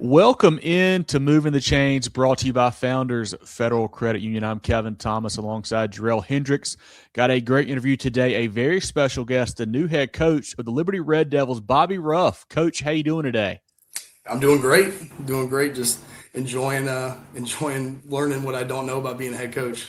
Welcome in to Moving the Chains, brought to you by Founders Federal Credit Union. I'm Kevin Thomas alongside Jerel Hendricks. Got a great interview today. A very special guest, the new head coach of the Liberty Red Devils, Bobby Ruff. Coach, how you doing today? I'm doing great. Just enjoying learning what I don't know about being a head coach.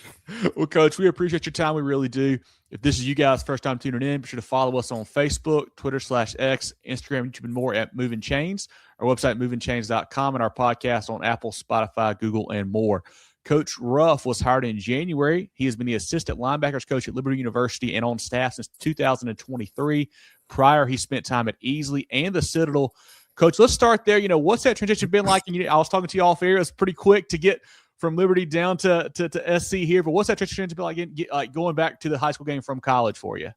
Well, Coach, we appreciate your time. We really do. If this is you guys' first time tuning in, be sure to follow us on Facebook, Twitter/X, Instagram, YouTube, and more at Movin Chains. Our website, movinchains.com, and our podcast on Apple, Spotify, Google, and more. Coach Ruff was hired in January. He has been the assistant linebackers coach at Liberty University and on staff since 2023. Prior, he spent time at Easley and the Citadel. Coach, let's start there. What's that transition been like? And I was talking to you off air. It was pretty quick to get from Liberty down to SC here. But what's that transition been like going back to the high school game from college for you?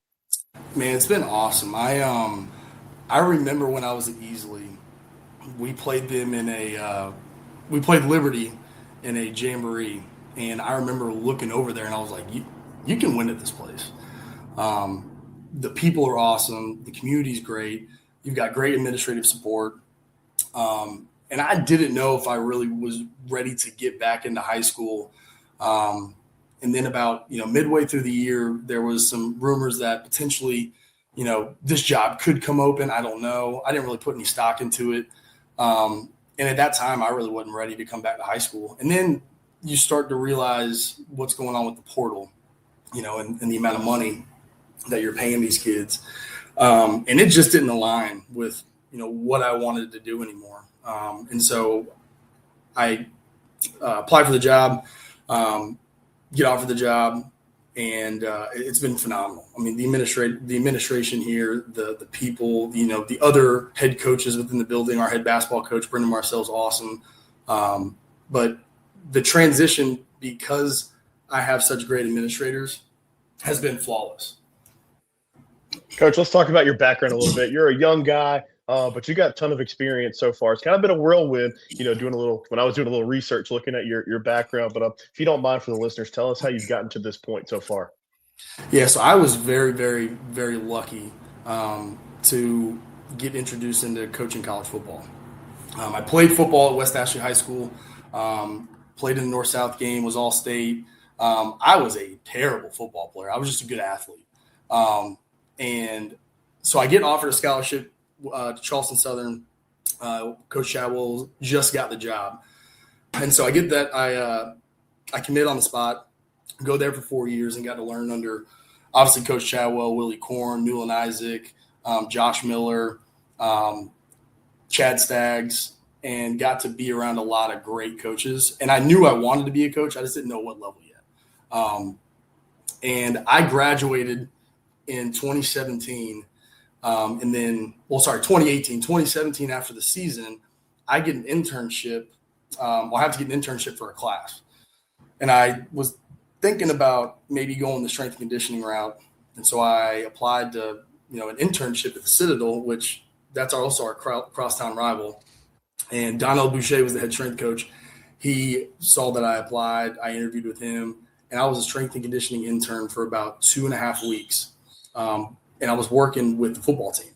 Man, it's been awesome. I remember when I was at Easley, we played Liberty in a jamboree, and I remember looking over there and I was like, you can win at this place. The people are awesome. The community's great. You've got great administrative support. And I didn't know if I really was ready to get back into high school. And then about, midway through the year, there was some rumors that potentially, this job could come open. I don't know. I didn't really put any stock into it. And at that time, I really wasn't ready to come back to high school. And then you start to realize what's going on with the portal, and the amount of money that you're paying these kids. And it just didn't align with, what I wanted to do anymore. And so I applied for the job, get offered the job, and it's been phenomenal. I mean, the administration here, the people, the other head coaches within the building, our head basketball coach, Brendan Marcell's awesome. But the transition, because I have such great administrators, has been flawless. Coach, let's talk about your background a little bit. You're a young guy, but you got a ton of experience so far. It's kind of been a whirlwind, when I was doing a little research, looking at your background. But if you don't mind for the listeners, tell us how you've gotten to this point so far. Yeah, so I was very, very, very lucky to get introduced into coaching college football. I played football at West Ashley High School, played in the North-South game, was all-state. I was a terrible football player. I was just a good athlete. And so I get offered a scholarship to Charleston Southern. Coach Chadwell just got the job. And so I get that. I commit on the spot, go there for 4 years, and got to learn under, obviously, Coach Chadwell, Willie Korn, Newland Isaac, Josh Miller, Chad Staggs, and got to be around a lot of great coaches. And I knew I wanted to be a coach. I just didn't know what level yet. And I graduated in 2017, 2018, 2017, after the season, I get an internship. I have to get an internship for a class. And I was thinking about maybe going the strength and conditioning route. And so I applied to, an internship at the Citadel, which that's also our crosstown rival. And Donnell Boucher was the head strength coach. He saw that I applied. I interviewed with him, and I was a strength and conditioning intern for about 2.5 weeks. And I was working with the football team.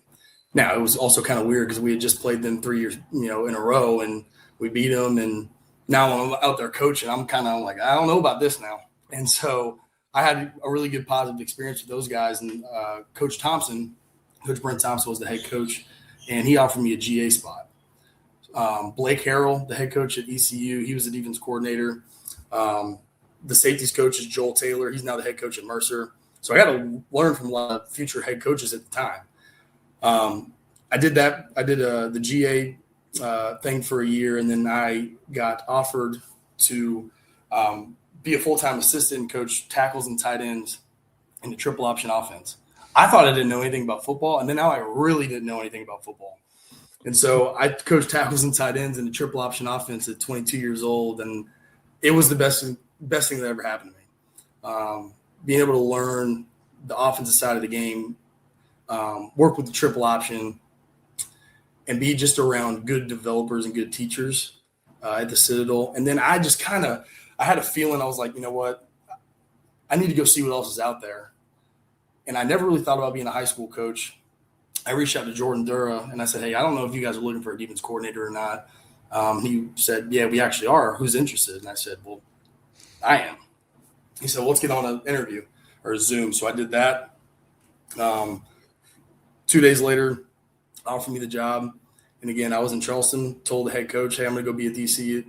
Now, it was also kind of weird because we had just played them 3 years, in a row, and we beat them. And now I'm out there coaching. I'm kind of like, I don't know about this now. And so I had a really good positive experience with those guys. And Coach Brent Thompson was the head coach, and he offered me a GA spot. Blake Harrell, the head coach at ECU, he was the defense coordinator. The safeties coach is Joel Taylor. He's now the head coach at Mercer. So I got to learn from a lot of future head coaches at the time. I did that. I did the GA thing for a year, and then I got offered to be a full-time assistant and coach tackles and tight ends in the triple option offense. I thought I didn't know anything about football, and then now I really didn't know anything about football. And so I coached tackles and tight ends in the triple option offense at 22 years old, and it was the best thing that ever happened to me. Being able to learn the offensive side of the game, work with the triple option, and be just around good developers and good teachers at the Citadel. And then I just I had a feeling. I was like, you know what? I need to go see what else is out there. And I never really thought about being a high school coach. I reached out to Jordan Dura, and I said, hey, I don't know if you guys are looking for a defense coordinator or not. He said, yeah, we actually are. Who's interested? And I said, well, I am. He said, well, let's get on an interview or a Zoom. So I did that. 2 days later, offered me the job. And again, I was in Charleston, told the head coach, hey, I'm going to go be a DC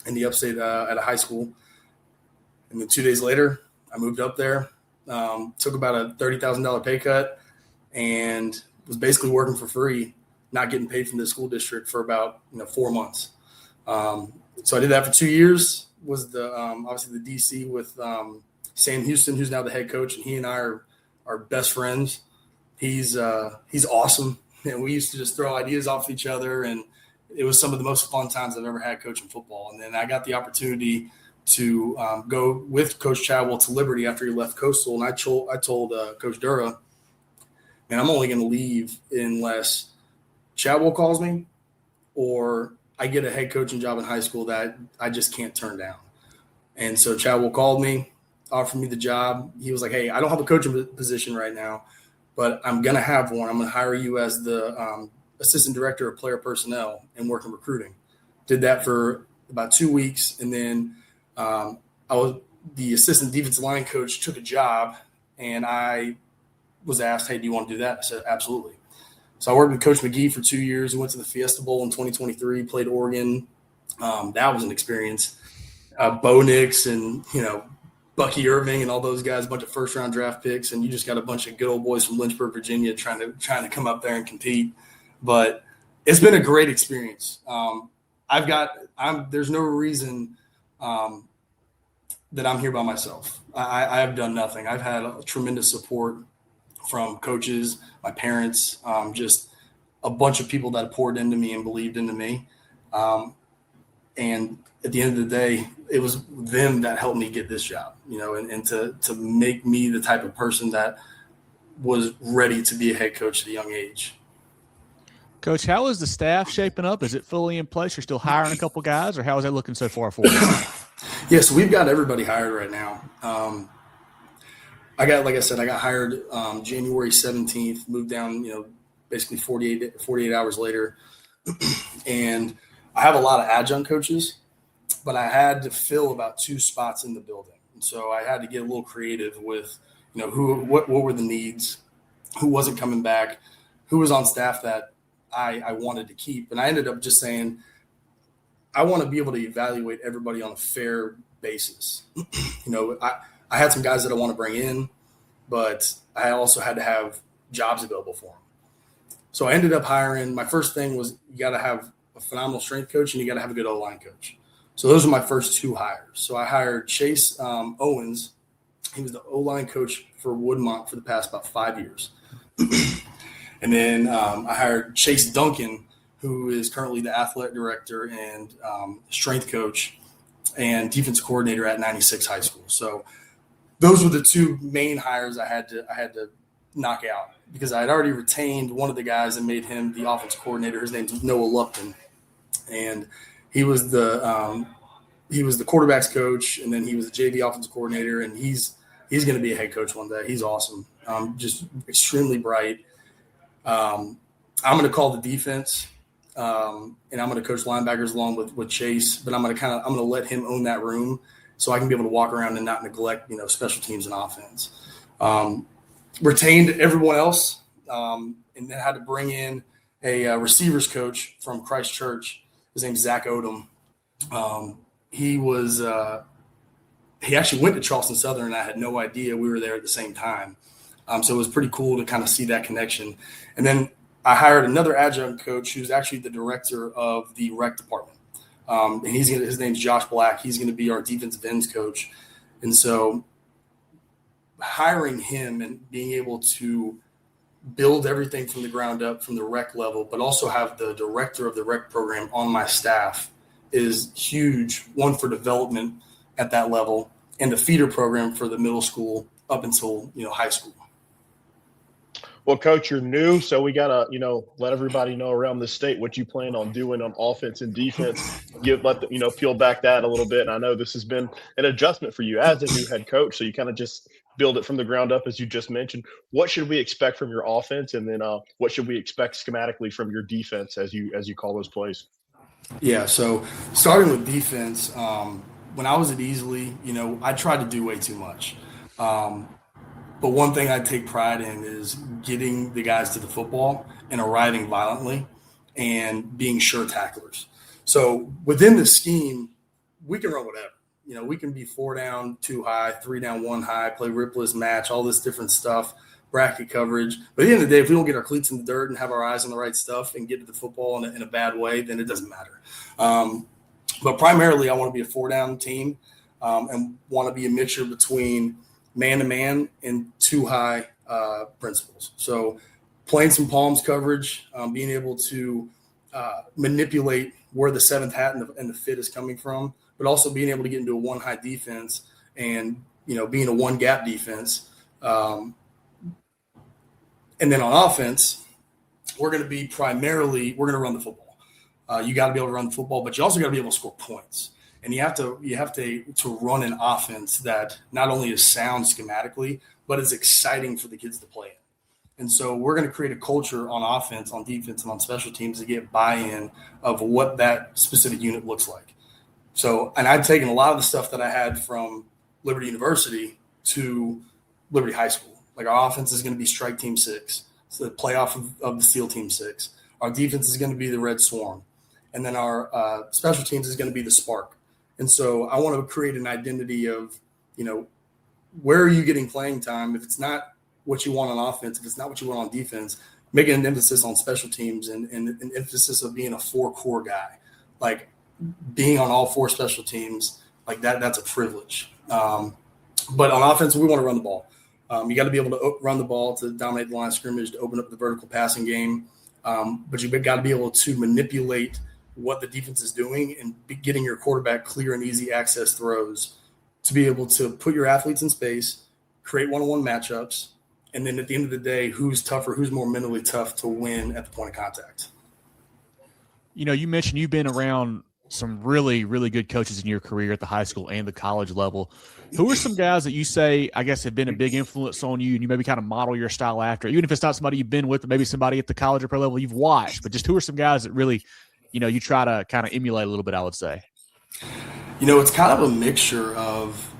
in the upstate at a high school. And then 2 days later, I moved up there, took about a $30,000 pay cut, and was basically working for free, not getting paid from the school district for about 4 months. So I did that for 2 years. Was the obviously the DC with Sam Houston, who's now the head coach, and he and I are best friends. He's awesome, and we used to just throw ideas off each other, and it was some of the most fun times I've ever had coaching football. And then I got the opportunity to go with Coach Chadwell to Liberty after he left Coastal, and I told Coach Dura, man, I'm only going to leave unless Chadwell calls me or I get a head coaching job in high school that I just can't turn down. And so Chadwell called me, offered me the job. He was like, hey, I don't have a coaching position right now, but I'm going to have one. I'm going to hire you as the assistant director of player personnel and work in recruiting. Did that for about 2 weeks. And then I was the assistant defensive line coach, took a job, and I was asked, hey, do you want to do that? I said, absolutely. So I worked with Coach McGee for 2 years. We went to the Fiesta Bowl in 2023, played Oregon. That was an experience. Bo Nix and, Bucky Irving and all those guys, a bunch of first-round draft picks, and you just got a bunch of good old boys from Lynchburg, Virginia trying to come up there and compete. But it's been a great experience. There's no reason that I'm here by myself. I have done nothing. I've had a tremendous support from coaches, my parents, just a bunch of people that poured into me and believed into me. And at the end of the day, it was them that helped me get this job, and to make me the type of person that was ready to be a head coach at a young age. Coach, how is the staff shaping up? Is it fully in place? You're still hiring a couple guys, or how is that looking so far for you? Yes, we've got everybody hired right now. I got hired January 17th, moved down, basically 48 hours later. And I have a lot of adjunct coaches, but I had to fill about 2 spots in the building. And so I had to get a little creative with, what were the needs, who wasn't coming back, who was on staff that I wanted to keep. And I ended up just saying, I want to be able to evaluate everybody on a fair basis. I had some guys that I want to bring in, but I also had to have jobs available for them. So I ended up hiring. My first thing was you got to have a phenomenal strength coach and you got to have a good O-line coach. So those are my first 2 hires. So I hired Chase Owens. He was the O-line coach for Woodmont for the past about 5 years. And then I hired Chase Duncan, who is currently the athletic director and strength coach and defense coordinator at 96 High School. So those were the 2 main hires I had to knock out because I had already retained one of the guys and made him the offense coordinator. His name's Noah Lupton, and he was the quarterbacks coach, and then he was the JV offense coordinator, and he's going to be a head coach one day. He's awesome, just extremely bright. I'm going to call the defense. And I'm going to coach linebackers along with Chase, but I'm going to let him own that room so I can be able to walk around and not neglect, special teams and offense. Retained everyone else, and then had to bring in a receivers coach from Christchurch. His name's Zach Odom. He actually went to Charleston Southern, and I had no idea we were there at the same time. So it was pretty cool to kind of see that connection. And then I hired another adjunct coach who's actually the director of the rec department. And his name's Josh Black. He's going to be our defensive ends coach. And so hiring him and being able to build everything from the ground up from the rec level, but also have the director of the rec program on my staff is huge. One, for development at that level, and the feeder program for the middle school up until, high school. Well, Coach, you're new, so we got to, let everybody know around the state what you plan on doing on offense and defense. Peel back that a little bit. And I know this has been an adjustment for you as a new head coach, so you kind of just build it from the ground up, as you just mentioned. What should we expect from your offense, and then what should we expect schematically from your defense as you call those plays? Yeah, so starting with defense, when I was at Easley, I tried to do way too much. Um, but one thing I take pride in is getting the guys to the football and arriving violently and being sure tacklers. So within the scheme, we can run whatever. We can be 4 down, 2 high, 3 down, 1 high, play ripless match, all this different stuff, bracket coverage. But at the end of the day, if we don't get our cleats in the dirt and have our eyes on the right stuff and get to the football in a bad way, then it doesn't matter. But primarily, I want to be a 4 down team and want to be a mixture between man-to-man and 2 high principles. So playing some palms coverage, being able to manipulate where the 7th hat and the fit is coming from, but also being able to get into a 1 high defense and, being a 1 gap defense. And then on offense, we're going to run the football. You got to be able to run the football, but you also got to be able to score points. And you have to run an offense that not only is sound schematically, but is exciting for the kids to play in. And so we're going to create a culture on offense, on defense, and on special teams to get buy-in of what that specific unit looks like. So, and I've taken a lot of the stuff that I had from Liberty University to Liberty High School. Like our offense is going to be strike team 6, so the playoff of the SEAL team 6. Our defense is going to be the Red Swarm. And then our special teams is going to be the Spark. And so I want to create an identity of, where are you getting playing time? If it's not what you want on offense, if it's not what you want on defense, make an emphasis on special teams and an emphasis of being a 4-core guy. Like being on all 4 special teams, like that's a privilege. But on offense, we want to run the ball. You got to be able to run the ball to dominate the line of scrimmage, to open up the vertical passing game. But you've got to be able to manipulate what the defense is doing and getting your quarterback clear and easy access throws to be able to put your athletes in space, create one-on-one matchups, and then at the end of the day, who's tougher, who's more mentally tough to win at the point of contact. You mentioned you've been around some really, really good coaches in your career at the high school and the college level. Who are some guys that you say, I guess, have been a big influence on you and you maybe kind of model your style after, even if it's not somebody you've been with, or maybe somebody at the college or pro level you've watched, but just who are some guys that really, you try to kind of emulate a little bit, I would say? It's kind of a mixture of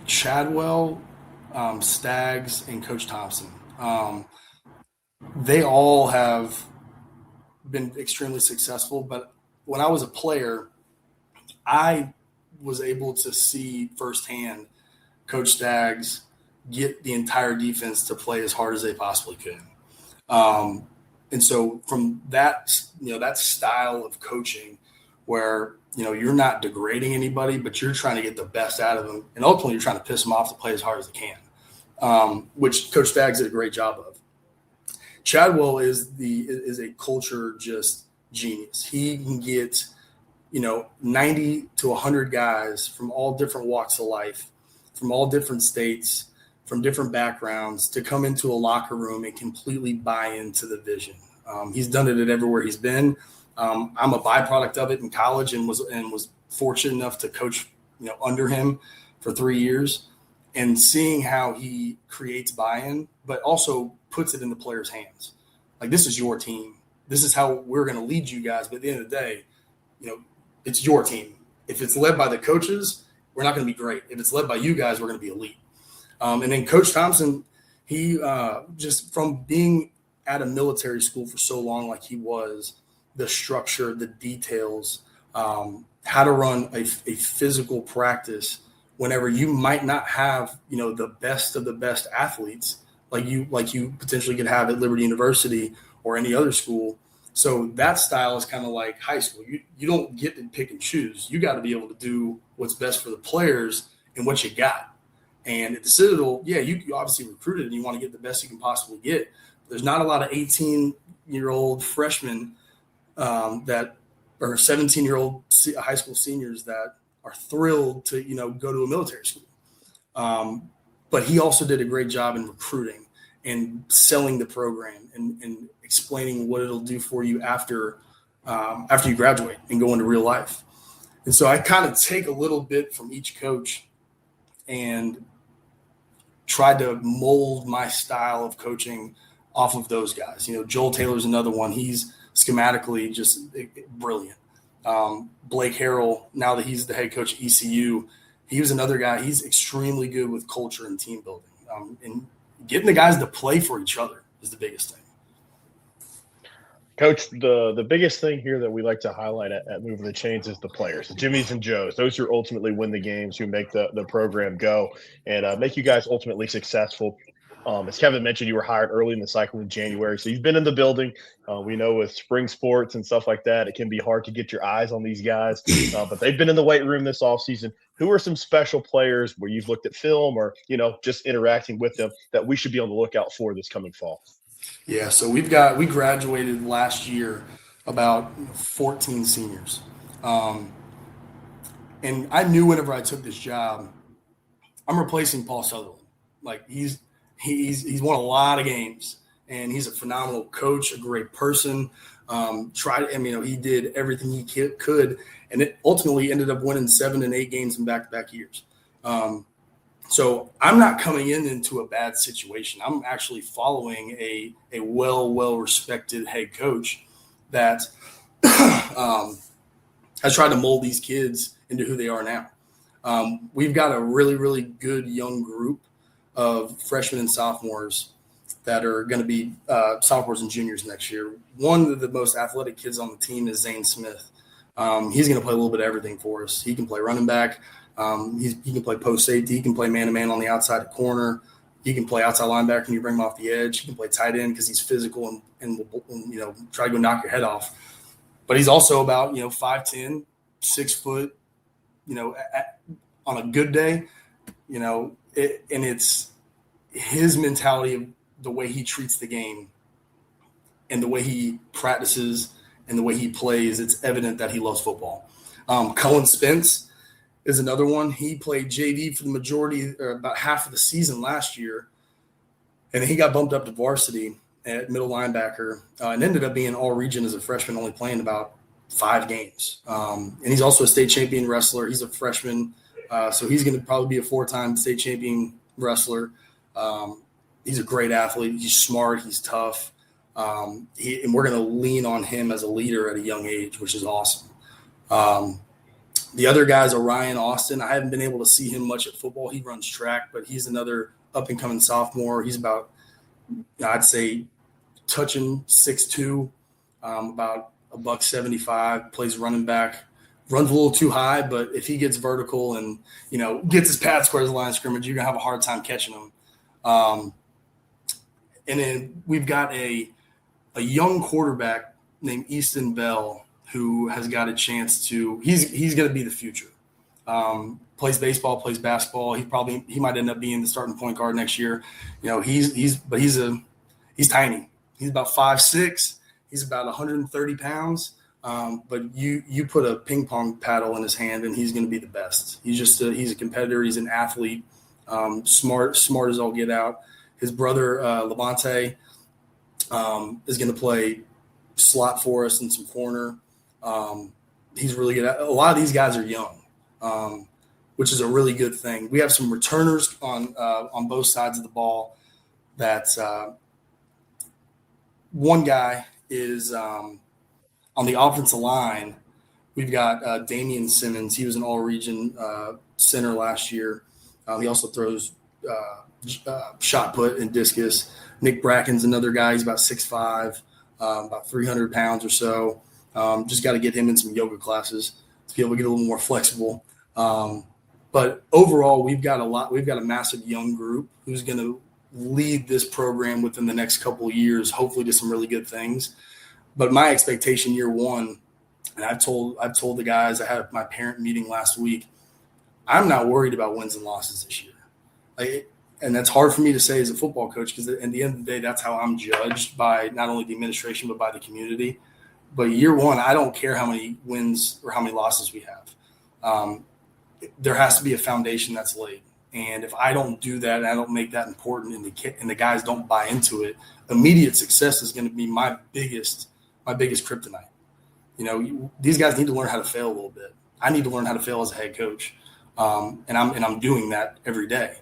Chadwell, Staggs, and Coach Thompson. They all have been extremely successful, but when I was a player, I was able to see firsthand Coach Staggs get the entire defense to play as hard as they possibly could. And so from that, that style of coaching where, you're not degrading anybody, but you're trying to get the best out of them. And ultimately you're trying to piss them off to play as hard as they can, which Coach Staggs did a great job of. Chadwell is a culture just genius. He can get, 90 to 100 guys from all different walks of life, from all different states, from different backgrounds to come into a locker room and completely buy into the vision. He's done it at everywhere he's been. I'm a byproduct of it in college and was fortunate enough to coach, under him for 3 years, and seeing how he creates buy-in, but also puts it in the players' hands. Like, this is your team. This is how we're going to lead you guys. But at the end of the day, it's your team. If it's led by the coaches, we're not going to be great. If it's led by you guys, we're going to be elite. And then Coach Thompson, he just from being at a military school for so long, like he was, the structure, the details, how to run a physical practice whenever you might not have, the best of the best athletes like you potentially could have at Liberty University or any other school. So that style is kind of like high school. You don't get to pick and choose. You got to be able to do what's best for the players and what you got. And at the Citadel, yeah, you obviously recruited and you want to get the best you can possibly get. There's not a lot of 18-year-old freshmen that are 17-year-old high school seniors that are thrilled to, go to a military school. But he also did a great job in recruiting and selling the program and explaining what it'll do for you after you graduate and go into real life. And so I kind of take a little bit from each coach and try to mold my style of coaching off of those guys. Joel Taylor's another one. He's schematically just brilliant. Blake Harrell, now that he's the head coach at ECU, he was another guy. He's extremely good with culture and team building. And getting the guys to play for each other is the biggest thing. Coach, the biggest thing here that we like to highlight at Moving the Chains is the players, the Jimmies and Joes. Those who ultimately win the games, who make the program go and make you guys ultimately successful. As Kevin mentioned, you were hired early in the cycle in January, so you've been in the building. We know with spring sports and stuff like that, it can be hard to get your eyes on these guys, but they've been in the weight room this offseason. Who are some special players where you've looked at film or, just interacting with them that we should be on the lookout for this coming fall? Yeah, so we graduated last year about 14 seniors. And I knew whenever I took this job, I'm replacing Paul Sutherland. Like he's won a lot of games, and he's a phenomenal coach, a great person. He did everything he could, and it ultimately ended up winning 7 and 8 games in back-to-back years. So I'm not coming into a bad situation. I'm actually following a well-respected head coach that has tried to mold these kids into who they are now. We've got a really, really good young group of freshmen and sophomores that are going to be sophomores and juniors next year. One of the most athletic kids on the team is Zane Smith. He's going to play a little bit of everything for us. He can play running back. He can play post safety. He can play man-to-man on the outside corner. He can play outside linebacker and you bring him off the edge. He can play tight end because he's physical and will try to go knock your head off. But he's also about 5'10", 6 foot. On a good day, and it's his mentality of the way he treats the game and the way he practices and the way he plays. It's evident that he loves football. Cullen Spence is another one. He played JV for the majority or about half of the season last year, and then he got bumped up to varsity at middle linebacker and ended up being all region as a freshman, only playing about 5 games. And he's also a state champion wrestler. He's a freshman, so he's going to probably be a 4-time state champion wrestler. He's a great athlete. He's smart. He's tough. And we're going to lean on him as a leader at a young age, which is awesome. The other guys are Ryan Austin. I haven't been able to see him much at football. He runs track, but he's another up-and-coming sophomore. He's about, I'd say, touching 6'2", about $175, plays running back, runs a little too high, but if he gets vertical and, gets his pad squares the line of scrimmage, you're going to have a hard time catching him. And then we've got a young quarterback named Easton Bell who has got a chance to – he's going to be the future. Plays baseball, plays basketball. He might end up being the starting point guard next year. He's tiny. He's about 5'6". He's about 130 pounds. But you put a ping pong paddle in his hand and he's going to be the best. He's a competitor. He's an athlete. Smart as all get out. His brother Levante is going to play slot for us in some corner. He's really good. A lot of these guys are young, which is a really good thing. We have some returners on both sides of the ball. That's one guy is on the offensive line. We've got Damian Simmons. He was an all-region center last year. He also throws shot put and discus. Nick Bracken's another guy. He's about 6'5", about 300 pounds or so. Just got to get him in some yoga classes to be able to get a little more flexible. But overall, we've got a massive young group who's going to lead this program within the next couple of years, hopefully to some really good things. But my expectation year one, and I've told the guys, I had my parent meeting last week, I'm not worried about wins and losses this year. And that's hard for me to say as a football coach because at the end of the day, that's how I'm judged by not only the administration but by the community. But year one, I don't care how many wins or how many losses we have. There has to be a foundation that's laid. And if I don't do that and I don't make that important and the guys don't buy into it, immediate success is going to be my biggest kryptonite. These guys need to learn how to fail a little bit. I need to learn how to fail as a head coach. And I'm doing that every day.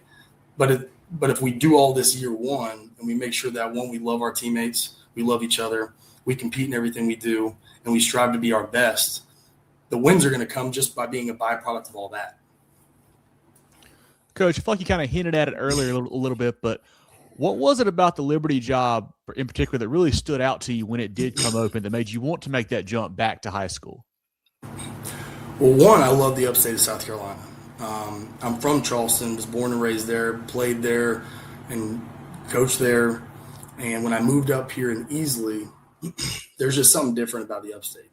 But if we do all this year one and we make sure that, one, we love our teammates, we love each other, we compete in everything we do, and we strive to be our best, the wins are going to come just by being a byproduct of all that. Coach, I feel like you kind of hinted at it earlier a little bit, but what was it about the Liberty job in particular that really stood out to you when it did come open that made you want to make that jump back to high school? Well, one, I love the upstate of South Carolina. I'm from Charleston, was born and raised there, played there, and coached there. And when I moved up here in Easley, there's just something different about the upstate.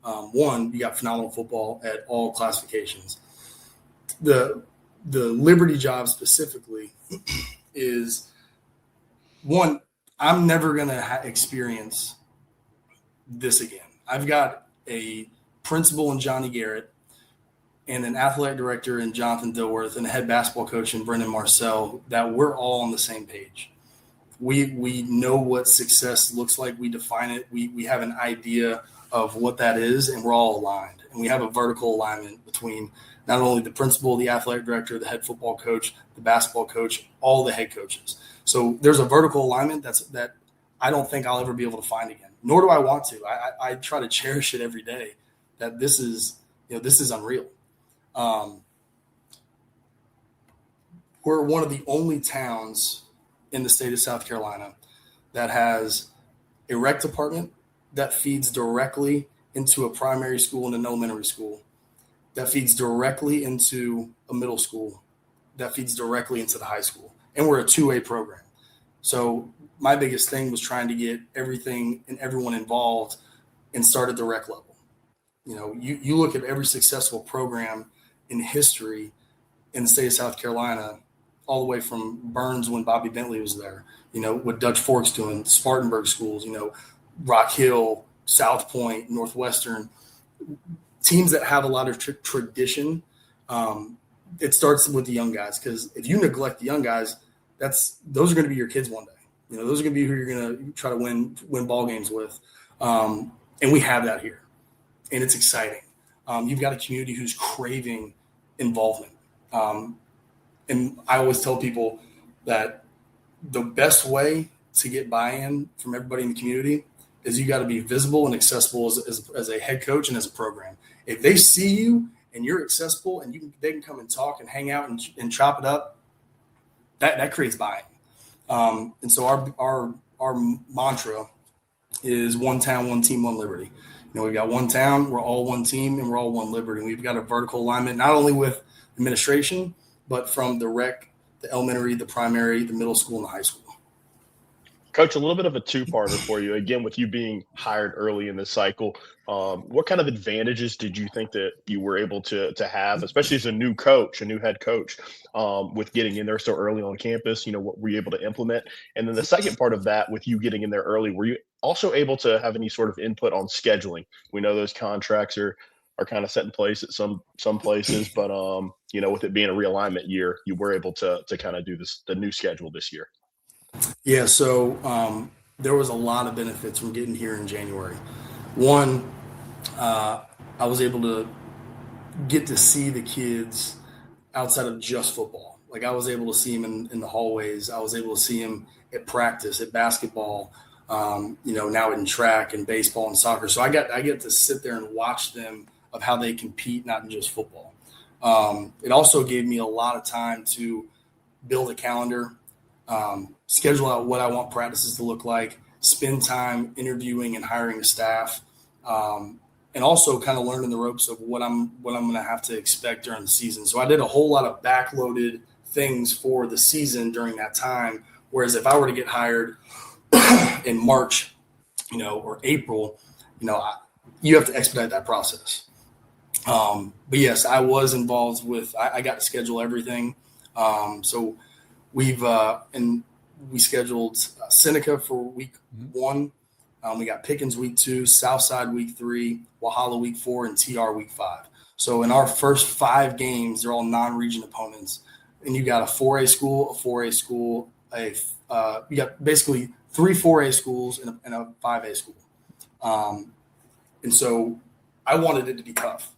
One, you got phenomenal football at all classifications. The Liberty job specifically is one, I'm never going to experience this again. I've got a principal in Johnny Garrett and an athletic director in Jonathan Dilworth and a head basketball coach in Brendan Marcel that we're all on the same page. We know what success looks like. We define it. We have an idea of what that is, and we're all aligned. And we have a vertical alignment between not only the principal, the athletic director, the head football coach, the basketball coach, all the head coaches. So there's a vertical alignment that I don't think I'll ever be able to find again, nor do I want to. I try to cherish it every day, that this is unreal. We're one of the only towns in the state of South Carolina that has a rec department that feeds directly into a primary school and an elementary school, that feeds directly into a middle school, that feeds directly into the high school. And we're a 2A program. So my biggest thing was trying to get everything and everyone involved and start at the rec level. You know, you look at every successful program in history in the state of South Carolina, all the way from Burns when Bobby Bentley was there, you know, what Dutch Fork's doing, Spartanburg schools, you know, Rock Hill, South Point, Northwestern, teams that have a lot of tradition. It starts with the young guys, because if you neglect the young guys, those are going to be your kids one day. You know, those are going to be who you're going to try to win ball games with. And we have that here, and it's exciting. You've got a community who's craving involvement. And I always tell people that the best way to get buy-in from everybody in the community is you got to be visible and accessible as a head coach and as a program. If they see you and you're accessible and they can come and talk and hang out and chop it up, that creates buy-in. And so our mantra is one town, one team, one Liberty. You know, we've got one town, we're all one team, and we're all one Liberty. And we've got a vertical alignment, not only with administration, but from the rec, the elementary, the primary, the middle school, and the high school. Coach, a little bit of a two-parter for you. Again, with you being hired early in this cycle, what kind of advantages did you think that you were able to have, especially as a new coach, a new head coach, with getting in there so early on campus? You know, what were you able to implement? And then the second part of that, with you getting in there early, were you also able to have any sort of input on scheduling? We know those contracts are kind of set in place at some places, but you know, with it being a realignment year, you were able to kind of do the new schedule this year. Yeah, so there was a lot of benefits from getting here in January. One, I was able to get to see the kids outside of just football. Like, I was able to see them in the hallways. I was able to see them at practice, at basketball, you know, now in track and baseball and soccer. So I get to sit there and watch them of how they compete, not in just football. It also gave me a lot of time to build a calendar, schedule out what I want practices to look like, spend time interviewing and hiring a staff, and also kind of learning the ropes of what I'm going to have to expect during the season. So I did a whole lot of backloaded things for the season during that time. Whereas if I were to get hired in March, you know, or April, you know, you have to expedite that process. But yes, I was involved with, I got to schedule everything. So we scheduled Seneca for week 1. We got Pickens week 2, Southside week 3, Walhalla week 4, and TR week 5. So in our first 5 games, they're all non-region opponents. And you got a 4A school, you got basically 3 4A schools and a 5A school. And so I wanted it to be tough.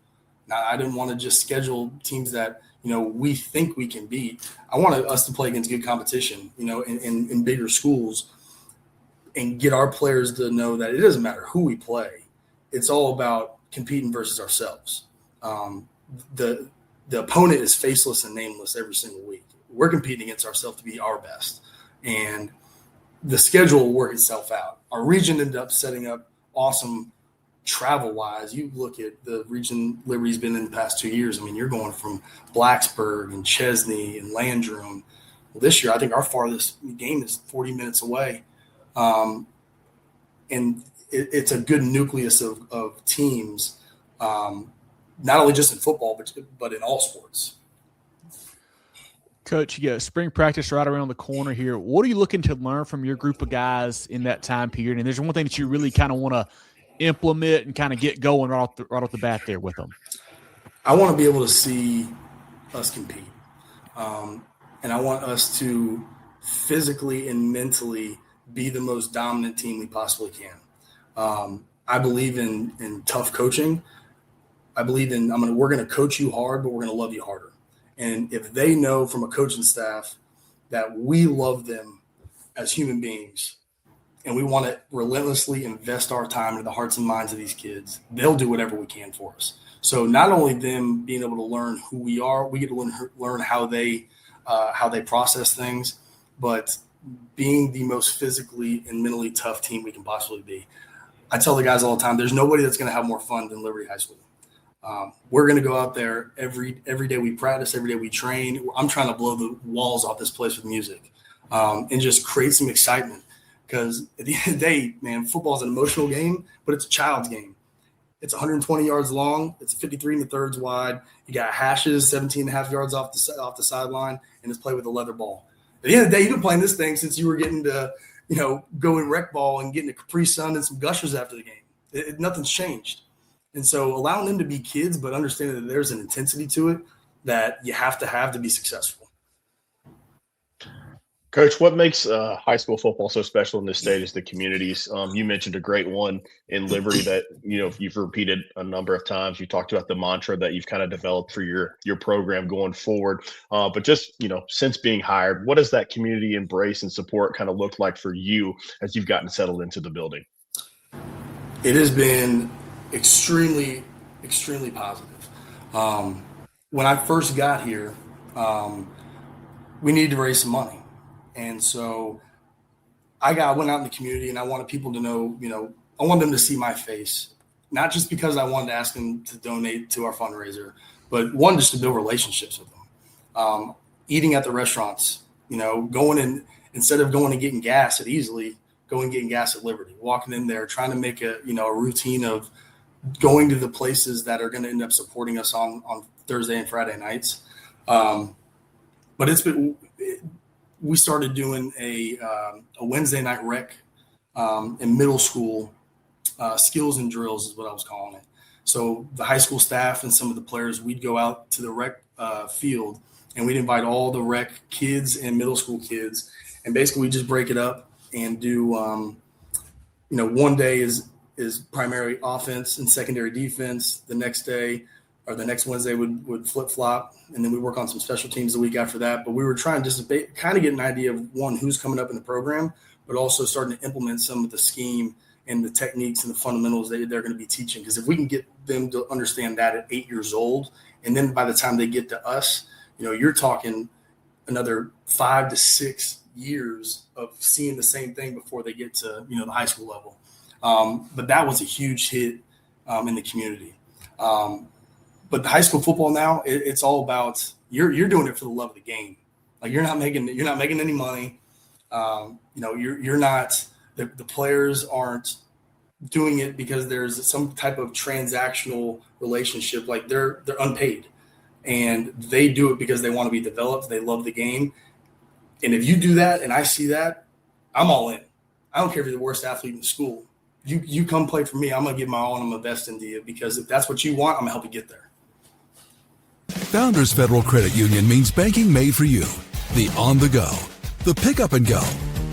Now, I didn't want to just schedule teams that, you know, we think we can beat. I wanted us to play against good competition, you know, in bigger schools, and get our players to know that it doesn't matter who we play. It's all about competing versus ourselves. The opponent is faceless and nameless every single week. We're competing against ourselves to be our best. And the schedule will work itself out. Our region ended up setting up awesome travel-wise. You look at the region Liberty's been in the past 2 years. I mean, you're going from Blacksburg and Chesney and Landrum. Well, this year, I think our farthest game is 40 minutes away. And it's a good nucleus of teams, not only just in football, but in all sports. Coach, you got spring practice right around the corner here. What are you looking to learn from your group of guys in that time period? And there's one thing that you really kind of want to implement and kind of get going right off the bat there with them. I want to be able to see us compete. And I want us to physically and mentally be the most dominant team we possibly can. I believe in tough coaching. I believe in we're going to coach you hard, but we're going to love you harder. And if they know from a coaching staff that we love them as human beings and we want to relentlessly invest our time into the hearts and minds of these kids, they'll do whatever we can for us. So not only them being able to learn who we are, we get to learn how they process things, but being the most physically and mentally tough team we can possibly be. I tell the guys all the time, there's nobody that's going to have more fun than Liberty High School. We're going to go out there every day we practice, every day we train. I'm trying to blow the walls off this place with music and just create some excitement because at the end of the day, man, football is an emotional game, but it's a child's game. It's 120 yards long. It's 53 1/3 wide. You got hashes 17 and a half yards off the sideline, and it's played with a leather ball. At the end of the day, you've been playing this thing since you were getting to, go in rec ball and getting a Capri Sun and some Gushers after the game. Nothing's changed. And so allowing them to be kids, but understanding that there's an intensity to it that you have to be successful. Coach, what makes high school football so special in this state is the communities. You mentioned a great one in Liberty that, you've repeated a number of times. You talked about the mantra that you've kind of developed for your program going forward. But just, since being hired, what does that community embrace and support kind of look like for you as you've gotten settled into the building? It has been extremely, extremely positive. When I first got here, we needed to raise some money. And so I went out in the community and I wanted people to know, I wanted them to see my face, not just because I wanted to ask them to donate to our fundraiser, but one, just to build relationships with them. Eating at the restaurants, going in, instead of going and getting gas at Easley, going and getting gas at Liberty, walking in there, trying to make a routine of going to the places that are going to end up supporting us on Thursday and Friday nights. But we started doing a Wednesday night rec in middle school, skills and drills is what I was calling it. So the high school staff and some of the players, we'd go out to the rec field and we'd invite all the rec kids and middle school kids. And basically we just break it up and do, one day is primary offense and secondary defense. The next day or the next Wednesday would flip-flop, and then we work on some special teams the week after that. But we were trying to just kind of get an idea of, one, who's coming up in the program, but also starting to implement some of the scheme and the techniques and the fundamentals that they're going to be teaching. Because if we can get them to understand that at 8 years old, and then by the time they get to us, you're talking another 5 to 6 years of seeing the same thing before they get to, the high school level. But that was a huge hit in the community. But the high school football now, it's all about you're doing it for the love of the game. Like you're not making any money. You're not the players aren't doing it because there's some type of transactional relationship. Like they're unpaid, and they do it because they want to be developed. They love the game, and if you do that, and I see that, I'm all in. I don't care if you're the worst athlete in school. You come play for me. I'm gonna give my all and I'm gonna invest into you because if that's what you want, I'm gonna help you get there. Founders Federal Credit Union means banking made for you. The on the go, the pick up and go,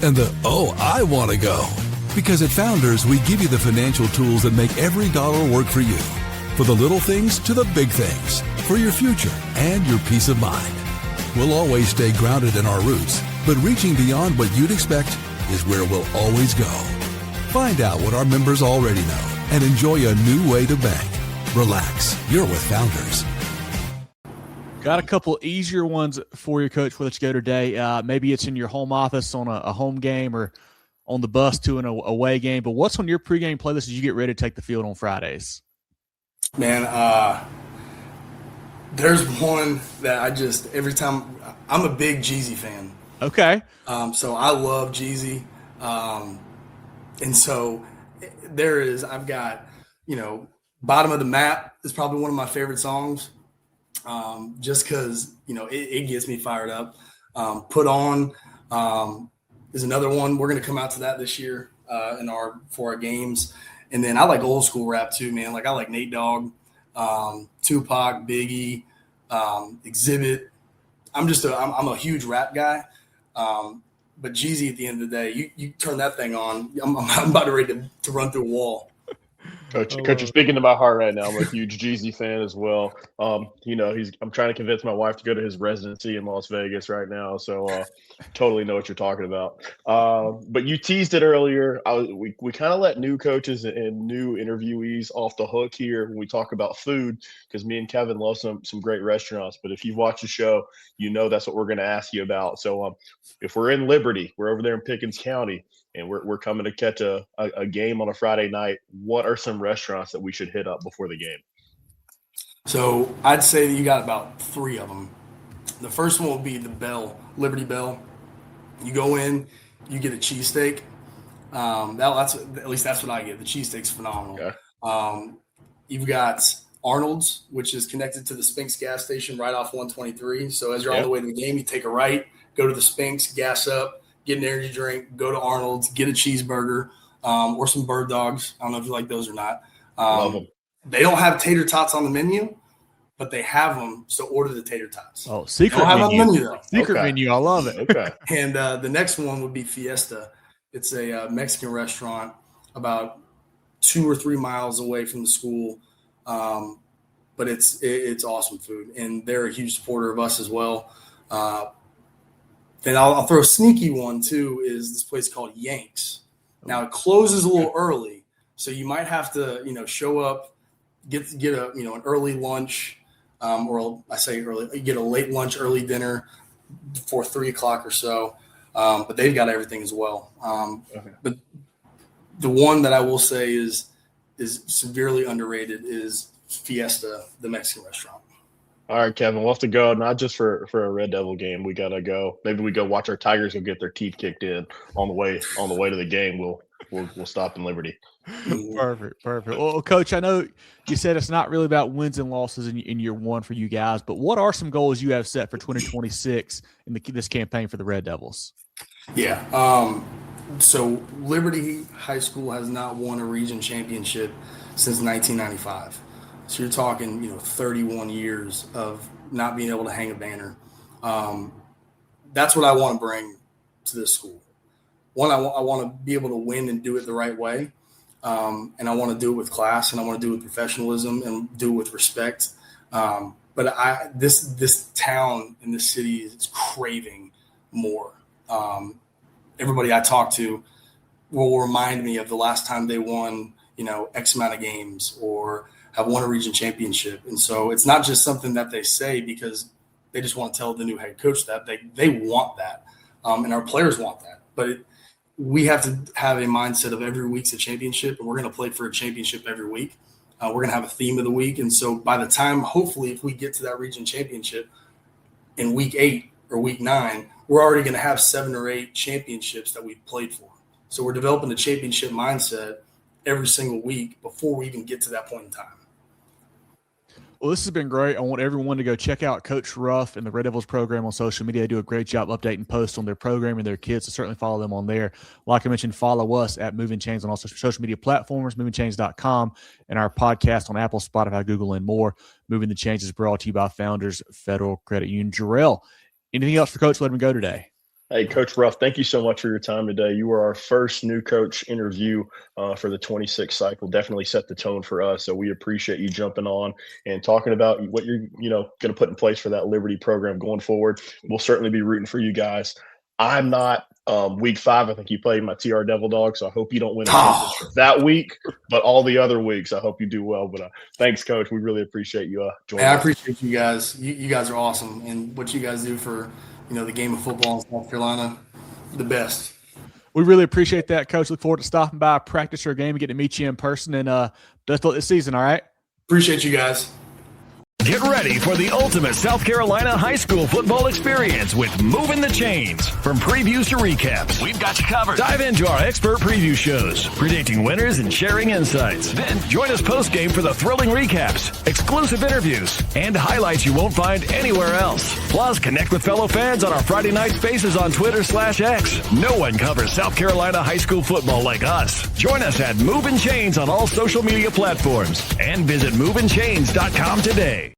and the I want to go. Because at Founders, we give you the financial tools that make every dollar work for you. For the little things to the big things. For your future and your peace of mind. We'll always stay grounded in our roots, but reaching beyond what you'd expect is where we'll always go. Find out what our members already know and enjoy a new way to bank Relax, you're with Founders. Got a couple easier ones for you, Coach, where let's go today. Maybe it's in your home office on a home game or on the bus to an away game. But what's on your pregame playlist as you get ready to take the field on Fridays? Man, there's one that I just every time I'm a big Jeezy fan. Okay. So I love Jeezy, and so I've got Bottom of the Map is probably one of my favorite songs. Just because, it gets me fired up. Put On is another one. We're going to come out to that this year for our games. And then I like old school rap too, man. Like I like Nate Dogg, Tupac, Biggie, Exhibit. I'm a huge rap guy. But Jeezy at the end of the day, you turn that thing on, I'm about ready to run through a wall. Coach, you're speaking to my heart right now. I'm a huge Jeezy fan as well. I'm trying to convince my wife to go to his residency in Las Vegas right now. So totally know what you're talking about. But you teased it earlier. We kind of let new coaches and new interviewees off the hook here when we talk about food, because me and Kevin love some great restaurants. But if you've watched the show, that's what we're going to ask you about. So if we're in Liberty, we're over there in Pickens County, and we're coming to catch a game on a Friday night, what are some restaurants that we should hit up before the game? So I'd say that you got about 3 of them. The first one will be the Bell, Liberty Bell. You go in, you get a cheesesteak. At least that's what I get. The cheesesteak's phenomenal. Okay. You've got Arnold's, which is connected to the Spinks gas station right off 123. So as you're on the way to the game, you take a right, go to the Spinks, gas up, get an energy drink, go to Arnold's, get a cheeseburger, or some bird dogs. I don't know if you like those or not. Love them. They don't have tater tots on the menu, but they have them, so order the tater tots. Oh, secret menu. On the menu, though. Secret menu. I love it. Okay. And the next one would be Fiesta. It's a Mexican restaurant about 2 or 3 miles away from the school, but it's awesome food, and they're a huge supporter of us as well. Then I'll throw a sneaky one too. Is this place called Yanks? Now it closes a little early, so you might have to show up, get a an early lunch, or I say early, you get a late lunch, early dinner before 3 o'clock or so. But they've got everything as well. Okay. But the one that I will say is severely underrated is Fiesta, the Mexican restaurant. All right, Kevin, we'll have to go, not just for a Red Devil game. We got to go. Maybe we go watch our Tigers go get their teeth kicked in on the way to the game. We'll stop in Liberty. Perfect. Well, Coach, I know you said it's not really about wins and losses in year one for you guys, but what are some goals you have set for 2026 in this campaign for the Red Devils? Yeah. So Liberty High School has not won a region championship since 1995. So you're talking, 31 years of not being able to hang a banner. That's what I want to bring to this school. One, I want to be able to win and do it the right way. And I want to do it with class, and I want to do it with professionalism and do it with respect. But this town and this city is craving more. Everybody I talk to will remind me of the last time they won, X amount of games or have won a region championship. And so it's not just something that they say because they just want to tell the new head coach that they want that. And our players want that. But we have to have a mindset of every week's a championship, and we're going to play for a championship every week. We're going to have a theme of the week. And so by the time, hopefully, if we get to that region championship in week 8 or week 9, we're already going to have 7 or 8 championships that we've played for. So we're developing a championship mindset every single week before we even get to that point in time. Well, this has been great. I want everyone to go check out Coach Ruff and the Red Devils program on social media. They do a great job updating posts on their program and their kids, so certainly follow them on there. Like I mentioned, follow us at Movin Chains on all social media platforms, movinchains.com, and our podcast on Apple, Spotify, Google, and more. Moving the Chains is brought to you by Founders Federal Credit Union. Jerel, anything else for Coach? Let him go today. Hey, Coach Ruff, thank you so much for your time today. You were our first new coach interview for the 26th cycle. Definitely set the tone for us. So we appreciate you jumping on and talking about what you're, going to put in place for that Liberty program going forward. We'll certainly be rooting for you guys. I'm not. Week 5, I think you played my TR Devil Dog, so I hope you don't win a championship that week. But all the other weeks, I hope you do well. But thanks, Coach. We really appreciate you joining us. I appreciate you guys. You guys are awesome, and what you guys do for the game of football in South Carolina, the best. We really appreciate that, Coach. Look forward to stopping by, practice or game, and getting to meet you in person. And best of luck this season. All right. Appreciate you guys. Get ready for the ultimate South Carolina high school football experience with Movin' the Chains. From previews to recaps, we've got you covered. Dive into our expert preview shows, predicting winners and sharing insights. Then join us post-game for the thrilling recaps, exclusive interviews, and highlights you won't find anywhere else. Plus, connect with fellow fans on our Friday night spaces on Twitter/X. No one covers South Carolina high school football like us. Join us at Movin' Chains on all social media platforms and visit movinchains.com today.